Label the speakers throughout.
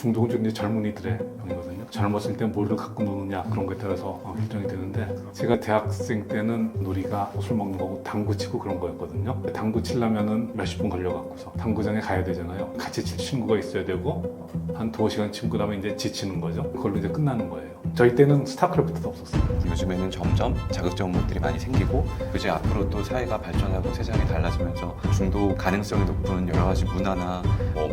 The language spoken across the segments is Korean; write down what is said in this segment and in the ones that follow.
Speaker 1: 중독은 이제 젊은이들의 병이거든요. 젊었을 때 뭐를 갖고 노느냐 그런 거에 따라서 결정이 되는데, 제가 대학생 때는 놀이가 술 먹는 거고 당구 치고 그런 거였거든요. 당구 치려면은 몇십 분 걸려갖고서 당구장에 가야 되잖아요. 같이 칠 친구가 있어야 되고 한 2시간 치고 나면 이제 지치는 거죠. 그걸로 이제 끝나는 거예요. 저희 때는 스타크래프트도 없었어요.
Speaker 2: 요즘에는 점점 자극적인 것들이 많이 생기고 이제 앞으로 또 사회가 발전하고 세상이 달라지면서 중독 가능성이 높은 여러 가지 문화나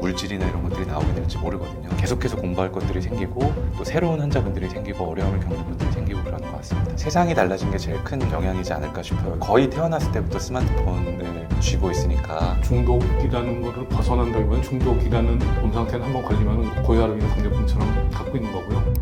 Speaker 2: 물질이나 이런 것들이 나오게 될지 모르거든요. 계속해서 공부할 것들이 생기고 또 새로운 환자분들이 생기고 어려움을 겪는 분들이 생기고 그러는 것 같습니다. 세상이 달라진 게 제일 큰 영향이지 않을까 싶어요. 거의 태어났을 때부터 스마트폰을 쥐고 있으니까
Speaker 1: 중독이라는 거를 벗어난다기보다는 중독이라는 몸 상태는 한번 걸리면 고혈압 있는 당뇨병처럼 갖고 있는 거고요.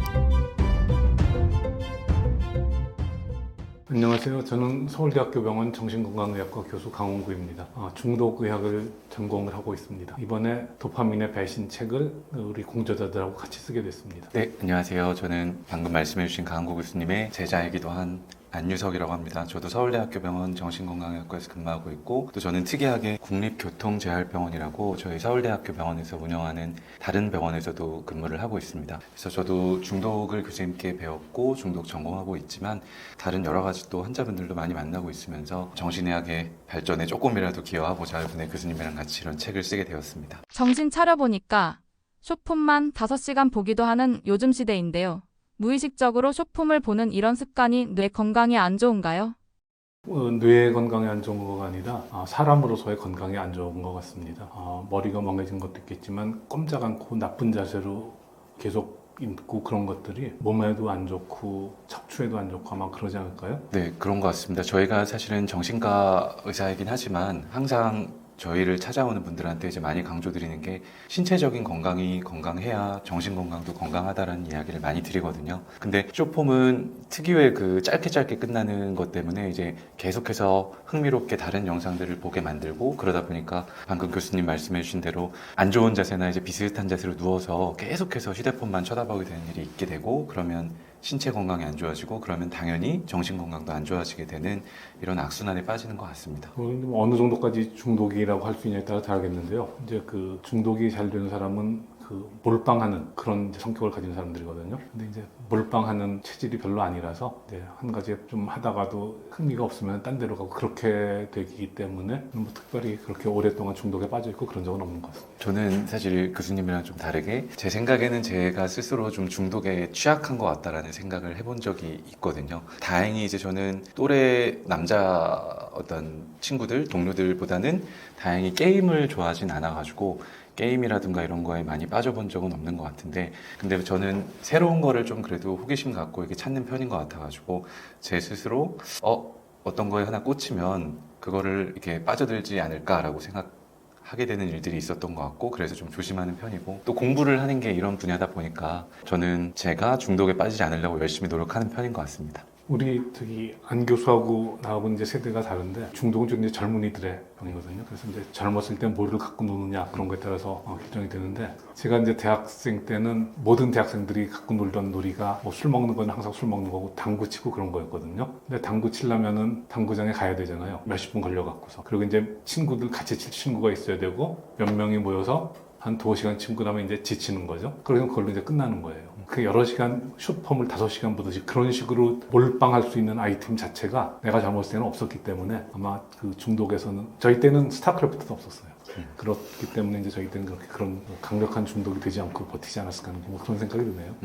Speaker 1: 안녕하세요. 저는 서울대학교 병원 정신건강의학과 교수 강원구입니다. 중독의학을 전공을 하고 있습니다. 이번에 도파민의 배신 책을 우리 공저자들하고 같이 쓰게 됐습니다.
Speaker 2: 네, 안녕하세요. 저는 방금 말씀해주신 강한구 교수님의 제자이기도 한 안유석이라고 합니다. 저도 서울대학교 병원 정신건강의학과에서 근무하고 있고, 또 저는 특이하게 국립교통재활병원이라고 저희 서울대학교 병원에서 운영하는 다른 병원에서도 근무를 하고 있습니다. 그래서 저도 중독을 교수님께 배웠고 중독 전공하고 있지만 다른 여러 가지 또 환자분들도 많이 만나고 있으면서 정신의학의 발전에 조금이라도 기여하고자 이번에 교수님이랑 같이 이런 책을 쓰게 되었습니다.
Speaker 3: 정신 차려보니까 쇼폼만 5시간 보기도 하는 요즘 시대인데요. 무의식적으로 쇼폼을 보는 이런 습관이 뇌 건강에 안 좋은가요?
Speaker 1: 뇌 건강에 안 좋은 거가 아니라 사람으로서의 건강에 안 좋은 것 같습니다. 머리가 멍해진 것도 있겠지만 꼼짝 않고 나쁜 자세로 계속 있고 그런 것들이 몸에도 안 좋고 척추에도 안 좋고 아마 그러지 않을까요?
Speaker 2: 네, 그런 것 같습니다. 저희가 사실은 정신과 의사이긴 하지만 항상 저희를 찾아오는 분들한테 이제 많이 강조드리는 게 신체적인 건강이 건강해야 정신 건강도 건강하다라는 이야기를 많이 드리거든요. 근데 쇼폼은 특유의 그 짧게 끝나는 것 때문에 이제 계속해서 흥미롭게 다른 영상들을 보게 만들고, 그러다 보니까 방금 교수님 말씀해 주신 대로 안 좋은 자세나 이제 비슷한 자세로 누워서 계속해서 휴대폰만 쳐다보게 되는 일이 있게 되고, 그러면 신체 건강이 안 좋아지고 그러면 당연히 정신 건강도 안 좋아지게 되는 이런 악순환에 빠지는 것 같습니다.
Speaker 1: 어느 정도까지 중독이라고 할 수 있냐에 따라 다르겠는데요. 이제 그 중독이 잘 되는 사람은 그 몰빵하는 그런 성격을 가진 사람들이거든요. 근데 이제 몰빵하는 체질이 별로 아니라서 이제 한 가지 좀 하다가도 흥미가 없으면 딴 데로 가고 그렇게 되기 때문에 뭐 특별히 그렇게 오랫동안 중독에 빠져 있고 그런 적은 없는 것 같습니다.
Speaker 2: 저는 사실 교수님이랑 좀 다르게 제 생각에는 제가 스스로 좀 중독에 취약한 것 같다라는 생각을 해본 적이 있거든요. 다행히 이제 저는 또래 남자 어떤 친구들, 동료들보다는 다행히 게임을 좋아하진 않아가지고 게임이라든가 이런 거에 많이 빠져본 적은 없는 것 같은데, 근데 저는 새로운 거를 좀 그래도 호기심 갖고 이렇게 찾는 편인 것 같아가지고 제 스스로 어떤 거에 하나 꽂히면 그거를 이렇게 빠져들지 않을까라고 생각하게 되는 일들이 있었던 것 같고, 그래서 좀 조심하는 편이고, 또 공부를 하는 게 이런 분야다 보니까 저는 제가 중독에 빠지지 않으려고 열심히 노력하는 편인 것 같습니다.
Speaker 1: 우리 안 교수하고 나하고 이제 세대가 다른데 중독은 좀 이제 젊은이들의 병이거든요. 그래서 이제 젊었을 때 뭐를 갖고 노느냐 그런 거에 따라서 결정이 되는데, 제가 이제 대학생 때는 모든 대학생들이 갖고 놀던 놀이가 뭐 술 먹는 건 항상 술 먹는 거고 당구 치고 그런 거였거든요. 근데 당구 치려면은 당구장에 가야 되잖아요. 몇십 분 걸려갖고서. 그리고 이제 친구들 같이 칠 친구가 있어야 되고 몇 명이 모여서 한 2시간 치고 나면 이제 지치는 거죠. 그러면 그걸로 이제 끝나는 거예요. 그 여러 시간 숏폼을 5시간 보듯이 그런 식으로 몰빵할 수 있는 아이템 자체가 내가 젊었을 때는 없었기 때문에 아마 그 중독에서는, 저희 때는 스타크래프트도 없었어요. 그렇기 때문에 이제 저희 때는 그렇게 그런 강력한 중독이 되지 않고 버티지 않았을까 하는 뭐 그런 생각이 드네요.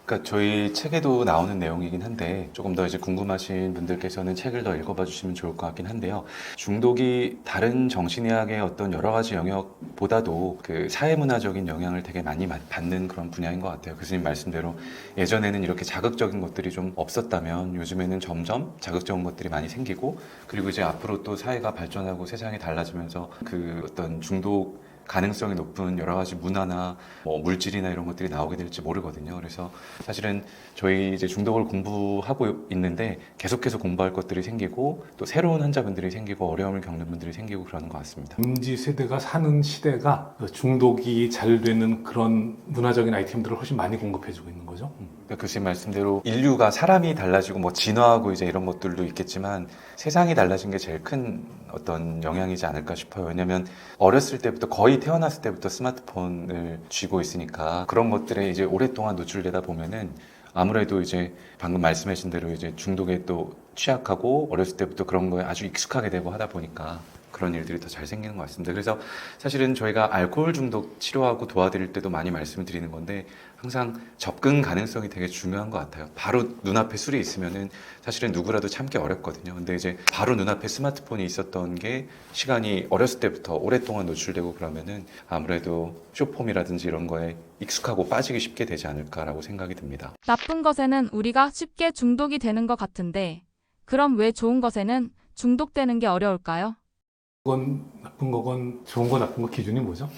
Speaker 2: 그러니까 저희 책에도 나오는 내용이긴 한데 조금 더 이제 궁금하신 분들께서는 책을 더 읽어봐 주시면 좋을 것 같긴 한데요. 중독이 다른 정신의학의 어떤 여러 가지 영역보다도 그 사회문화적인 영향을 되게 많이 받는 그런 분야인 것 같아요. 교수님 말씀대로 예전에는 이렇게 자극적인 것들이 좀 없었다면 요즘에는 점점 자극적인 것들이 많이 생기고, 그리고 이제 앞으로 또 사회가 발전하고 세상이 달라지면서 그 어떤 중독 가능성이 높은 여러 가지 문화나 물질이나 이런 것들이 나오게 될지 모르거든요. 그래서 사실은 저희 이제 중독을 공부하고 있는데 계속해서 공부할 것들이 생기고 또 새로운 환자분들이 생기고 어려움을 겪는 분들이 생기고 그러는 것 같습니다.
Speaker 1: MZ 세대가 사는 시대가 중독이 잘 되는 그런 문화적인 아이템들을 훨씬 많이 공급해주고 있는 거죠.
Speaker 2: 그러니까 교수님 말씀대로 인류가 사람이 달라지고 뭐 진화하고 이제 이런 것들도 있겠지만 세상이 달라진 게 제일 큰 어떤 영향이지 않을까 싶어요. 왜냐면 어렸을 때부터 거의 거의 태어났을 때부터 스마트폰을 쥐고 있으니까 그런 것들에 이제 오랫동안 노출되다 보면은 아무래도 이제 방금 말씀하신 대로 이제 중독에 또 취약하고 어렸을 때부터 그런 거에 아주 익숙하게 되고 하다 보니까 그런 일들이 더 잘 생기는 것 같습니다. 그래서 사실은 저희가 알코올 중독 치료하고 도와드릴 때도 많이 말씀을 드리는 건데 항상 접근 가능성이 되게 중요한 것 같아요. 바로 눈앞에 술이 있으면은 사실은 누구라도 참기 어렵거든요. 근데 이제 바로 눈앞에 스마트폰이 있었던 게 시간이 어렸을 때부터 오랫동안 노출되고 그러면은 아무래도 쇼폼이라든지 이런 거에 익숙하고 빠지기 쉽게 되지 않을까라고 생각이 듭니다.
Speaker 3: 나쁜 것에는 우리가 쉽게 중독이 되는 것 같은데, 그럼 왜 좋은 것에는 중독되는 게 어려울까요?
Speaker 1: 그건 나쁜 거건 좋은 거 나쁜 거 기준이 뭐죠?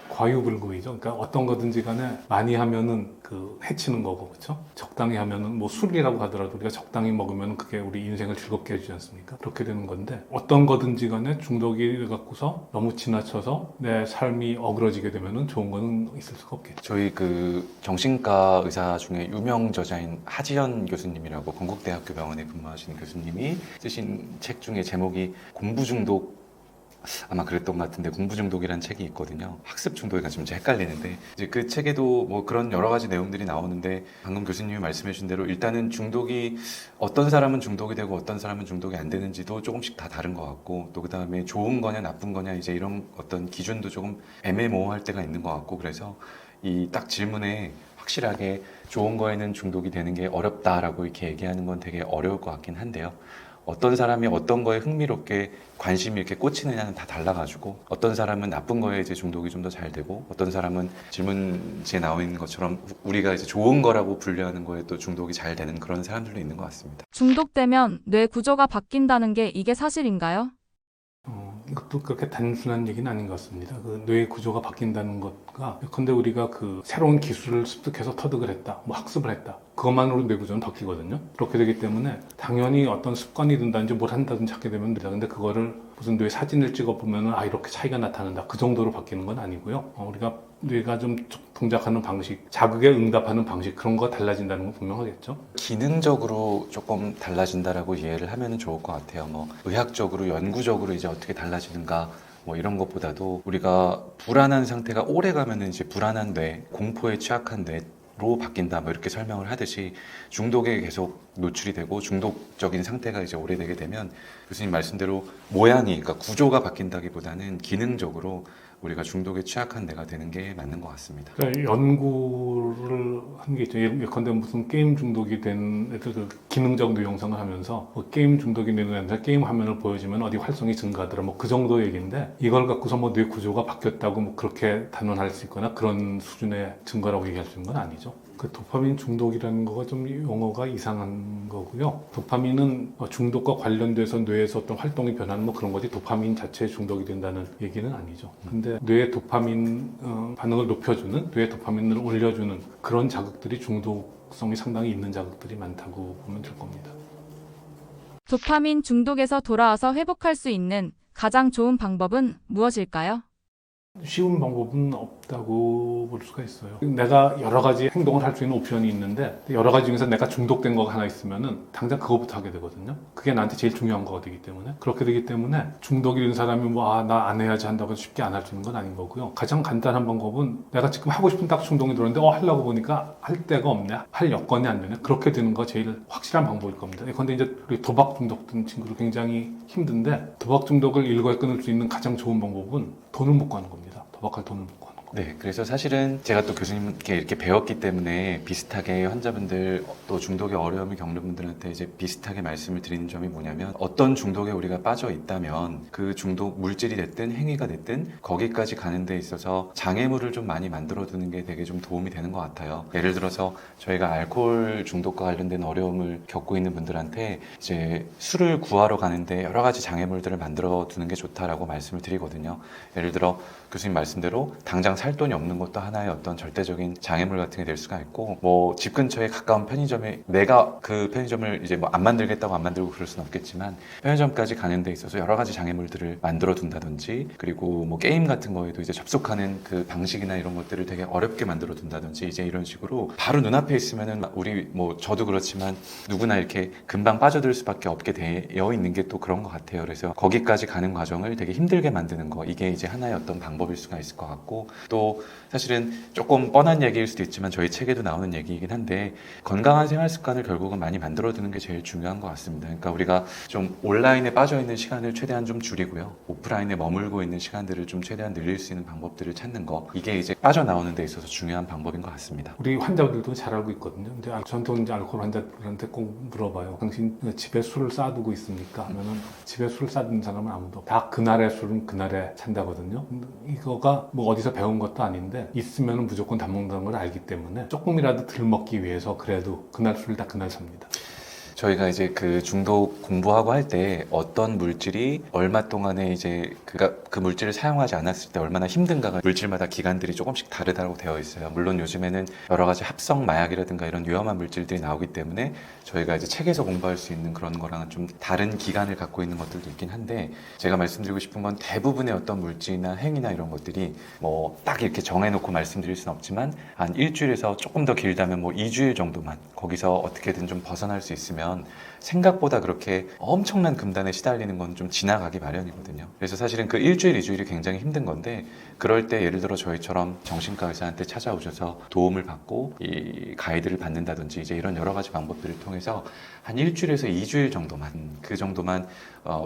Speaker 1: 과유불급이죠. 그러니까 어떤 거든지 간에 많이 하면은 그 해치는 거고, 그렇죠? 적당히 하면은 뭐 술이라고 하더라도 우리가 적당히 먹으면 그게 우리 인생을 즐겁게 해주지 않습니까? 그렇게 되는 건데 어떤 거든지 간에 중독이 갖고서 너무 지나쳐서 내 삶이 어그러지게 되면은 좋은 거는 있을 수가 없겠죠.
Speaker 2: 저희 그 정신과 의사 중에 유명 저자인 하지연 교수님이라고 건국대학교 병원에 근무하시는 교수님이 쓰신 책 중에 제목이 공부 중독, 아마 그랬던 것 같은데 공부 중독이라는 책이 있거든요. 학습 중독이 좀 헷갈리는데 이제 그 책에도 뭐 그런 여러 가지 내용들이 나오는데 방금 교수님이 말씀해 주신 대로 일단은 중독이 어떤 사람은 중독이 되고 어떤 사람은 중독이 안 되는지도 조금씩 다 다른 것 같고 또 그다음에 좋은 거냐 나쁜 거냐 이제 이런 어떤 기준도 조금 애매모호할 때가 있는 것 같고 그래서 이 딱 질문에 확실하게 좋은 거에는 중독이 되는 게 어렵다라고 이렇게 얘기하는 건 되게 어려울 것 같긴 한데요. 어떤 사람이 어떤 거에 흥미롭게 관심이 이렇게 꽂히느냐는 다 달라가지고 어떤 사람은 나쁜 거에 이제 중독이 좀 더 잘 되고 어떤 사람은 질문지에 나와 있는 것처럼 우리가 이제 좋은 거라고 분류하는 거에 또 중독이 잘 되는 그런 사람들도 있는 것 같습니다.
Speaker 3: 중독되면 뇌 구조가 바뀐다는 게 이게 사실인가요?
Speaker 1: 이것도 그렇게 단순한 얘기는 아닌 것 같습니다. 그 뇌 구조가 바뀐다는 것과 예컨대 우리가 그 새로운 기술을 습득해서 터득을 했다, 뭐 학습을 했다. 그것만으로 뇌 구조는 바뀌거든요. 그렇게 되기 때문에 당연히 어떤 습관이 든다든지 뭘 한다든지 하게 되면 됩니다. 근데 그거를 무슨 뇌 사진을 찍어 보면은 아 이렇게 차이가 나타난다. 그 정도로 바뀌는 건 아니고요. 우리가 뇌가 좀 동작하는 방식, 자극에 응답하는 방식 그런 거 달라진다는 건 분명하겠죠.
Speaker 2: 기능적으로 조금 달라진다라고 이해를 하면 좋을 것 같아요. 뭐 의학적으로 연구적으로 이제 어떻게 달라지는가 뭐 이런 것보다도 우리가 불안한 상태가 오래 가면은 이제 불안한 뇌, 공포에 취약한 뇌로 바뀐다 뭐 이렇게 설명을 하듯이 중독에 계속 노출이 되고 중독적인 상태가 이제 오래되게 되면 교수님 말씀대로 모양이 그러니까 구조가 바뀐다기보다는 기능적으로 우리가 중독에 취약한 뇌가 되는 게 맞는 것 같습니다.
Speaker 1: 그러니까 연구를 한 게 있죠. 예컨대 무슨 게임 중독이 된 애들 그 기능적 뇌 영상을 하면서 뭐 게임 중독이 되는 애들 게임 화면을 보여주면 어디 활성이 증가하더라 뭐 그 정도 얘기인데 이걸 갖고서 뭐 뇌 구조가 바뀌었다고 뭐 그렇게 단언할 수 있거나 그런 수준의 증거라고 얘기할 수 있는 건 아니죠. 그 도파민 중독이라는 거가 좀 용어가 이상한 거고요. 도파민은 중독과 관련돼서 뇌에서 어떤 활동이 변하는 뭐 그런 거지 도파민 자체에 중독이 된다는 얘기는 아니죠. 근데 뇌의 도파민 반응을 높여주는, 뇌의 도파민을 올려주는 그런 자극들이 중독성이 상당히 있는 자극들이 많다고 보면 될 겁니다.
Speaker 3: 도파민 중독에서 돌아와서 회복할 수 있는 가장 좋은 방법은 무엇일까요?
Speaker 1: 쉬운 방법은 없다고 볼 수가 있어요. 내가 여러 가지 행동을 할 수 있는 옵션이 있는데 여러 가지 중에서 내가 중독된 거가 하나 있으면은 당장 그거부터 하게 되거든요. 그게 나한테 제일 중요한 거가 되기 때문에 그렇게 되기 때문에 중독이 된 사람이 뭐 나 안 해야지 한다고 해서 쉽게 안 할 수 있는 건 아닌 거고요. 가장 간단한 방법은 내가 지금 하고 싶은 딱 충동이 들었는데 하려고 보니까 할 데가 없네, 할 여건이 안 되네. 그렇게 되는 거 제일 확실한 방법일 겁니다. 그런데 이제 우리 도박 중독 든 친구들 굉장히 힘든데 도박 중독을 일거에 끊을 수 있는 가장 좋은 방법은 돈을 못 구하는 겁니다. 도박할 돈을 못 구하는 거.
Speaker 2: 네, 그래서 사실은 제가 또 교수님께 이렇게 배웠기 때문에 비슷하게 환자분들 또 중독의 어려움을 겪는 분들한테 이제 비슷하게 말씀을 드리는 점이 뭐냐면 어떤 중독에 우리가 빠져 있다면 그 중독 물질이 됐든 행위가 됐든 거기까지 가는 데 있어서 장애물을 좀 많이 만들어 두는 게 되게 좀 도움이 되는 것 같아요. 예를 들어서 저희가 알코올 중독과 관련된 어려움을 겪고 있는 분들한테 이제 술을 구하러 가는데 여러 가지 장애물들을 만들어 두는 게 좋다라고 말씀을 드리거든요. 예를 들어 교수님 말씀대로 당장 살 돈이 없는 것도 하나의 어떤 절대적인 장애물 같은 게 될 수가 있고, 뭐 집 근처에 가까운 편의점에 내가 그 편의점을 이제 뭐 안 만들겠다고 안 만들고 그럴 수는 없겠지만 편의점까지 가는 데 있어서 여러 가지 장애물들을 만들어 둔다든지, 그리고 뭐 게임 같은 거에도 이제 접속하는 그 방식이나 이런 것들을 되게 어렵게 만들어 둔다든지, 이제 이런 식으로 바로 눈앞에 있으면은 우리 뭐 저도 그렇지만 누구나 이렇게 금방 빠져들 수밖에 없게 되어 있는 게 또 그런 것 같아요. 그래서 거기까지 가는 과정을 되게 힘들게 만드는 거, 이게 이제 하나의 어떤 방법일 수가 있을 것 같고, 또 사실은 조금 뻔한 얘기일 수도 있지만 저희 책에도 나오는 얘기이긴 한데, 건강한 생활 습관을 결국은 많이 만들어두는 게 제일 중요한 것 같습니다. 그러니까 우리가 좀 온라인에 빠져 있는 시간을 최대한 좀 줄이고요, 오프라인에 머물고 있는 시간들을 좀 최대한 늘릴 수 있는 방법들을 찾는 거, 이게 이제 빠져나오는 데 있어서 중요한 방법인 것 같습니다.
Speaker 1: 우리 환자들도 잘 알고 있거든요. 근데 저한테 이제 알코올 환자들한테 꼭 물어봐요. 당신 집에 술을 쌓아두고 있습니까? 하면은 집에 술을 쌓아두는 사람은 아무도 없고, 다 그날의 술은 그날에 찬다거든요. 이거가 뭐 어디서 배운 것도 아닌데 있으면 무조건 다 먹는다는 걸 알기 때문에 조금이라도 덜 먹기 위해서 그래도 그날 술을 다 그날 삽니다.
Speaker 2: 저희가 이제 그 중독 공부하고 할 때 어떤 물질이 얼마 동안에 이제 그 물질을 사용하지 않았을 때 얼마나 힘든가가 물질마다 기간들이 조금씩 다르다고 되어 있어요. 물론 요즘에는 여러 가지 합성 마약이라든가 이런 위험한 물질들이 나오기 때문에 저희가 이제 책에서 공부할 수 있는 그런 거랑은 좀 다른 기간을 갖고 있는 것들도 있긴 한데, 제가 말씀드리고 싶은 건 대부분의 어떤 물질이나 행위나 이런 것들이 뭐 딱 이렇게 정해놓고 말씀드릴 수는 없지만 한 일주일에서 조금 더 길다면 뭐 2주일 정도만 거기서 어떻게든 좀 벗어날 수 있으면 생각보다 그렇게 엄청난 금단에 시달리는 건 좀 지나가기 마련이거든요. 그래서 사실은 그 일주일, 2주일이 굉장히 힘든 건데, 그럴 때 예를 들어 저희처럼 정신과 의사한테 찾아오셔서 도움을 받고 이 가이드를 받는다든지, 이제 이런 여러 가지 방법들을 통해서 한 일주일에서 2주일 정도만, 그 정도만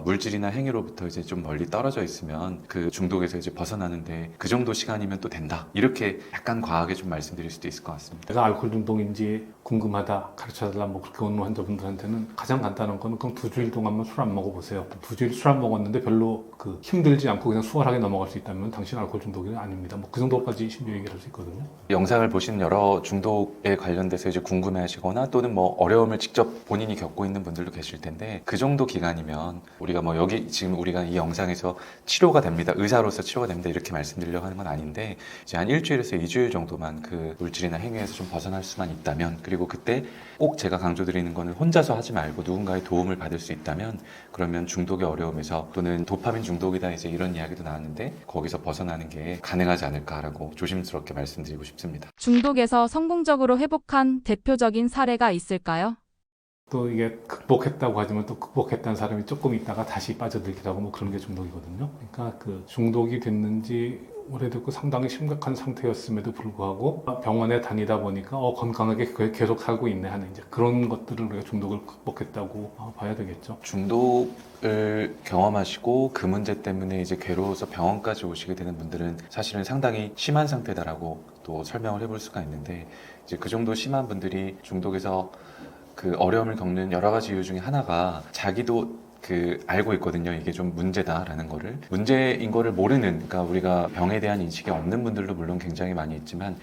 Speaker 2: 물질이나 행위로부터 이제 좀 멀리 떨어져 있으면 그 중독에서 이제 벗어나는데 그 정도 시간이면 또 된다, 이렇게 약간 과하게 좀 말씀드릴 수도 있을 것 같습니다.
Speaker 1: 내가 알코올 중독인지 궁금하다, 가르쳐달라, 뭐 그렇게 오는 환자분들한테는 가장 간단한 거는 그럼 2주일 동안만 술 안 먹어보세요. 2주일 술 안 먹었는데 별로 힘들지 않고 그냥 수월하게 넘어갈 수 있다면 당신 알코올 중독이 아닙니다. 뭐 그 정도까지 심지어 얘기를 할 수 있거든요.
Speaker 2: 영상을 보시는 여러 중독에 관련돼서 이제 궁금해하시거나 또는 뭐 어려움을 직접 본인이 겪고 있는 분들도 계실 텐데, 그 정도 기간이면 우리가 뭐 여기 지금 우리가 이 영상에서 치료가 됩니다, 의사로서 치료가 됩니다, 이렇게 말씀드리려고 하는 건 아닌데, 이제 한 일주일에서 2주일 정도만 그 물질이나 행위에서 좀 벗어날 수만 있다면, 그리고 그때 꼭 제가 강조드리는 거는 혼자서 하지 말고 누군가의 도움을 받을 수 있다면, 그러면 중독의 어려움에서, 또는 도파민 중독이다 이제 이런 이야기도 나왔는데 거기서 벗어나는 게 가능하지 않을까라고 조심스럽게 말씀드리고 싶습니다.
Speaker 3: 중독에서 성공적으로 회복한 대표적인 사례가 있을까요?
Speaker 1: 또 이게 극복했다고 하지만 또 극복했다는 사람이 조금 있다가 다시 빠져들기도 하고 뭐 그런 게 중독이거든요. 그러니까 그 중독이 됐는지 오래됐고 상당히 심각한 상태였음에도 불구하고 병원에 다니다 보니까 건강하게 계속 살고 있네 하는 이제 그런 것들을 우리가 중독을 극복했다고 봐야 되겠죠.
Speaker 2: 중독을 경험하시고 그 문제 때문에 이제 괴로워서 병원까지 오시게 되는 분들은 사실은 상당히 심한 상태다라고 또 설명을 해볼 수가 있는데, 이제 그 정도 심한 분들이 중독에서 그 어려움을 겪는 여러 가지 이유 중에 하나가 자기도 알고 있거든요. 이게 좀 문제다라는 거를. 문제인 거를 모르는, 그러니까 우리가 병에 대한 인식이 없는 분들도 물론 굉장히 많이 있지만,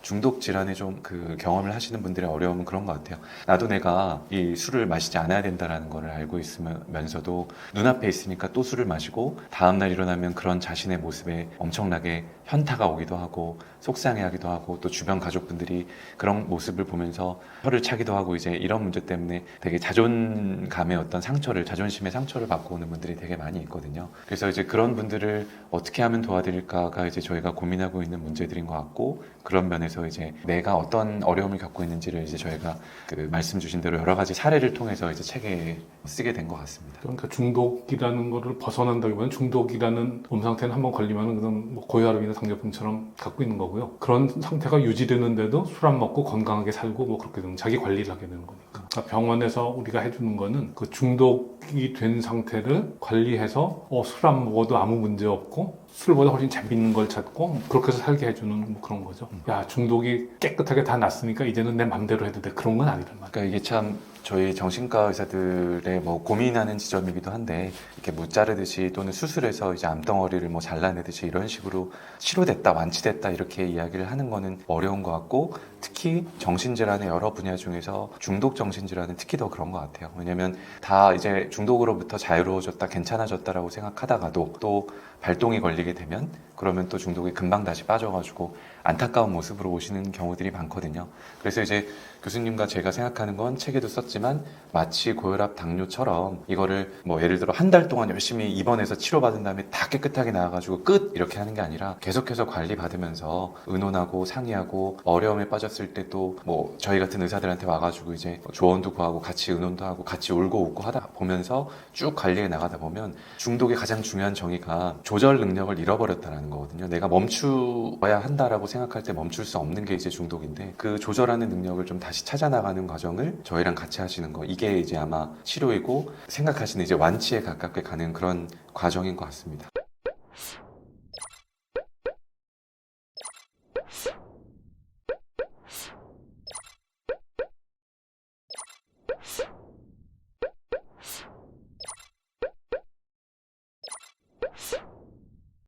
Speaker 2: 중독 질환에 좀 그 경험을 하시는 분들의 어려움은 그런 것 같아요. 나도 내가 이 술을 마시지 않아야 된다라는 거를 알고 있으면서도 눈앞에 있으니까 또 술을 마시고, 다음날 일어나면 그런 자신의 모습에 엄청나게 현타가 오기도 하고 속상해하기도 하고, 또 주변 가족분들이 그런 모습을 보면서 혀를 차기도 하고, 이제 이런 문제 때문에 되게 자존감의 어떤 상처를, 자존심의 상처를 받고 오는 분들이 되게 많이 있거든요. 그래서 이제 그런 분들을 어떻게 하면 도와드릴까가 이제 저희가 고민하고 있는 문제들인 것 같고, 그런 면에서 이제 내가 어떤 어려움을 겪고 있는지를 이제 저희가 그 말씀 주신 대로 여러 가지 사례를 통해서 이제 책에 쓰게 된 것 같습니다.
Speaker 1: 그러니까 중독이라는 거를 벗어난다기보다는 중독이라는 몸 상태는 한번 걸리면 그냥 뭐 고혈압이나 당뇨병처럼 갖고 있는 거고요. 그런 상태가 유지되는데도 술 안 먹고 건강하게 살고 뭐 그렇게 되면 자기 관리를 하게 되는 거니까. 그러니까 병원에서 우리가 해주는 거는 그 중독이 된 상태를 관리해서 술 안 먹어도 아무 문제 없고 술보다 훨씬 재밌는 걸 찾고 그렇게 해서 살게 해주는 뭐 그런 거죠. 야, 중독이 깨끗하게 다 났으니까 이제는 내 맘대로 해도 돼. 그런 건 아니란 말이에요.
Speaker 2: 그러니까 이게 참 저희 정신과 의사들의 뭐 고민하는 지점이기도 한데, 이렇게 무 자르듯이 또는 수술해서 이제 암덩어리를 뭐 잘라내듯이 이런 식으로 치료됐다, 완치됐다 이렇게 이야기를 하는 거는 어려운 것 같고, 특히 특히 정신질환의 여러 분야 중에서 중독 정신질환은 특히 더 그런 것 같아요. 왜냐면 다 이제 중독으로부터 자유로워졌다, 괜찮아졌다라고 생각하다가도 또 발동이 걸리게 되면 그러면 또 중독이 금방 다시 빠져가지고 안타까운 모습으로 오시는 경우들이 많거든요. 그래서 이제 교수님과 제가 생각하는 건 책에도 썼지만 마치 고혈압, 당뇨처럼 이거를 뭐 예를 들어 한 달 동안 열심히 입원해서 치료받은 다음에 다 깨끗하게 나와가지고 끝 이렇게 하는 게 아니라 계속해서 관리받으면서 의논하고 상의하고 어려움에 빠졌을 때 또 뭐 저희 같은 의사들한테 와가지고 이제 조언도 구하고 같이 의논도 하고 같이 울고 웃고 하다 보면서 쭉 관리해 나가다 보면 중독의 가장 중요한 정의가 조절 능력을 잃어버렸다는 거거든요. 내가 멈추어야 한다라고 생각할 때 멈출 수 없는 게 이제 중독인데 그 조절하는 능력을 좀 다시 찾아나가는 과정을 저희랑 같이 하시는 거 이게 이제 아마 치료이고 생각하시는 이제 완치에 가깝게 가는 그런 과정인 것 같습니다.